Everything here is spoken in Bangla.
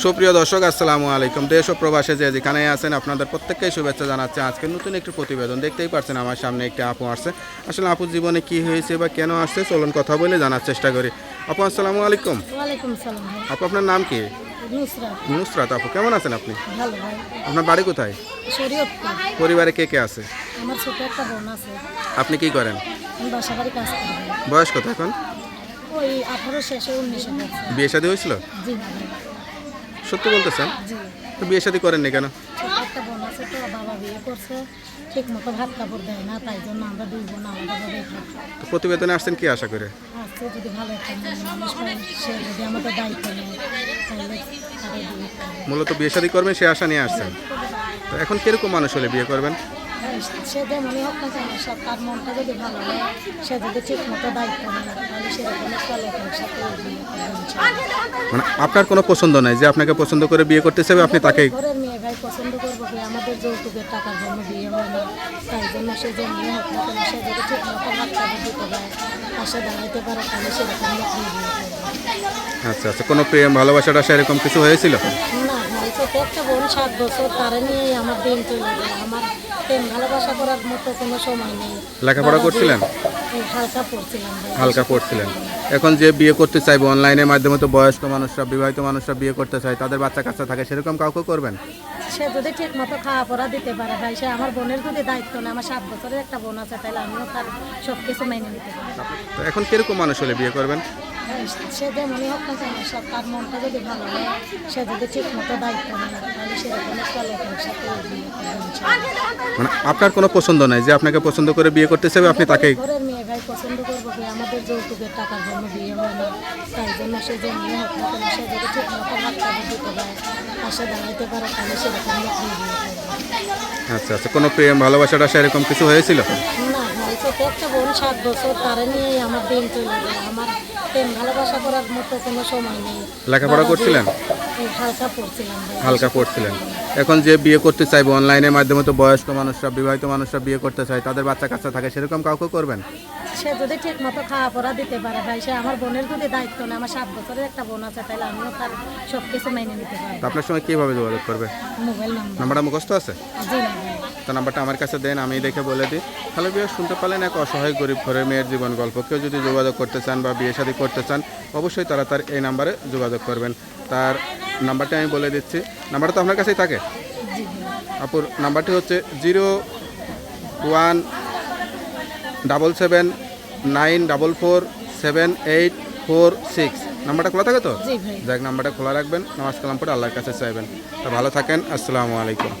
সুপ্রিয় দর্শক, আসসালামু আলাইকুম। দেশ ও প্রবাসে যে যেখানে আছেন আপনাদের প্রত্যেককেই শুভেচ্ছা জানাচ্ছে। আজকে নতুন একটি প্রতিবেদন দেখতেই পাচ্ছেন, আমার সামনে একটি আপু আসছে। আসলে আপুর জীবনে কি হয়েছে বা কেন আসছে, চলুন কথা বলে জানার চেষ্টা করি। আপু আসসালামু আলাইকুম। ওয়ালাইকুম সালাম ভাই। আপু আপনার নাম কি? নুসরাত। নুসরাত আপু, কেমন আছেন আপনি? ভালো ভাই। আপনার বাড়ি কোথায়? শরীয়তপুর। পরিবারে কে কে আছে? আমার ছোট একটা বোন আছে। আপনি কি করেন? আমি বাসা বাড়ি কাজ করি ভাই। বয়স কত এখন? ওই 18 শেষে 19 বছর। বিয়ে শাদী হয়েছিল? জি না ভাই। সত্যি বলতেছেন? জি। তো বিয়ে শাদী করেননি কেন? ছোট একটা বোন আছে, তো বাবা বিয়ে করছে, ঠিক মতো ভাত কাপড় দেয় না, তাই জন্য আমরা দুই বোন আলাদাভাবেই থাকি। তো প্রতিবেদনে আসছেন কি আশা করে? আজকে যদি ভালো একটা মেয়ে মানুষ পাই, সে যদি আমাদের দায়িত্ব নেয়, তাহলে তারে বিয়ে করবো। মূলত বিয়ে শাদী করবেন সে আশা নিয়ে আসছেন। তো এখন কিরকম মানুষ হলে বিয়ে করবেন? সে যেমনই হোক না কেন, সব তার মনটা যদি ভালো হয়, সে যদি ঠিক মতো দায়িত্ব নেয়, তাহলে সেরকম একটা লোকের সাথে বিয়ে করবে ইনশাআল্লাহ। মানে আপনার কোনো পছন্দ নাই যে আপনাকে পছন্দ করে বিয়ে করতে চাইবে, আপনি তাকেই? ঘরের মেয়ে ভাই পছন্দ করবো কি? আমাদের যৌতুকের টাকার জন্য বিয়ে হয় না, তাই জন্য সে যে মেয়ে হোক না কেন, সে যদি ঠিক মতো বাচ্চা দিতে পারে, পাশে দাঁড়াইতে পারে, তাহলে সেরকম লোকই বিয়ে করবে। আচ্ছা আচ্ছা, কোনো প্রেম ভালোবাসাটা সেরকম কিছু হয়েছিল? না ভাই, ছোট একটা বোন 7 বছর, তারা নিয়েই আমার দিন চলে যায়। আমার প্রেম ভালোবাসা করার মতো কোনো সময় নেই। লেখাপড়া করছিলেন? হালকা পড়ছিলাম ভাই। হালকা পড়ছিলেন। এখন যে বিয়ে করতে চাইবে অনলাইনের মাধ্যমে, তো বয়স্ক মানুষরা, বিবাহিত মানুষরা বিয়ে করতে চায়, তাদের বাচ্চা কাচ্চা থাকে, সেরকম কাউকে করবেন? সে যদি ঠিক মতো খাওয়া পড়া দিতে পারে ভাই, সে আমার বোনের যদি দায়িত্ব নেয়, আমার 7 বছরের একটা বোন আছে, তাহলে আমিও তার সব কিছু মেনে নিতে পারি। তো এখন কিরকম মানুষ হলে বিয়ে করবেন? সে যেমনই হোক না কেন, সব তার মনটা যদি ভালো হয়, সে যদি ঠিক মতো দায়িত্ব নেয়, তাহলে সেরকম একটা লোকের সাথে বিয়ে করবে ইনশাআল্লাহ। মানে আপনার কোনো পছন্দ নাই যে আপনাকে পছন্দ করে বিয়ে করতে চাইবে, আপনি তাকেই? ঘরের মেয়ে ভাই পছন্দ করবো কি? আমাদের যৌতুকের টাকার জন্য বিয়ে হয় না, তাই জন্য সে যে মেয়ে হোক না কেন, সে যদি ঠিক মতো ভাত কাপড় দিতে পারে, পাশে দাঁড়াইতে পারে, তাহলে সেরকম লোকই বিয়ে করবে। আচ্ছা আচ্ছা, কোনো প্রেম ভালোবাসাটা সেরকম কিছু হয়েছিল? না ভাই, ছোট একটা বোন 7 বছর, তারা নিয়েই আমার দিন চলে যায়। আমার প্রেম ভালোবাসা করার মতো কোনো সময় নেই। লেখাপড়া করছিলেন? হালকা পড়ছিলাম ভাই। হালকা পড়ছিলেন। এখন যে বিয়ে করতে চাইবে অনলাইনের মাধ্যমে, তো বয়স্ক মানুষরা, বিবাহিত মানুষরা বিয়ে করতে চায়, তাদের বাচ্চা কাচ্চা থাকে, সেরকম কাউকে করবেন? সে যদি ঠিক মতো খাওয়া পড়া দিতে পারে ভাই, সে আমার বোনের যদি দায়িত্ব নেয়, আমার 7 বছরের একটা বোন আছে, তাহলে আমিও তার সব কিছু মেনে নিতে তো পারবো। আপনার সঙ্গে কীভাবে যোগাযোগ করবে? Mobile number. নাম্বারটা মুখস্থ আছে? জি না ভাই। তো নাম্বারটা আমার কাছে দেন, আমি দেখে বলে দিই। হ্যালো বিয়ার, শুনতে পারলেন এক অসহায় গরিব ঘরের মেয়ের জীবন গল্প। কেউ যদি যোগাযোগ করতে চান বা বিয়ে শাদী করতে চান, অবশ্যই তারা তার এই নাম্বারে যোগাযোগ করবেন। তার নাম্বারটা আমি বলে দিচ্ছি। নাম্বারটা তো আপনার কাছেই থাকে? জি ভাই। আপুর নাম্বারটি হচ্ছে 017794478446। নাম্বারটা খোলা থাকে তো? জি ভাই। যাক, নাম্বারটা খোলা রাখবেন, নামাজ কালাম পড়ে আল্লাহর কাছে চাইবেন। তো ভালো থাকেন, আসসালামু আলাইকুম।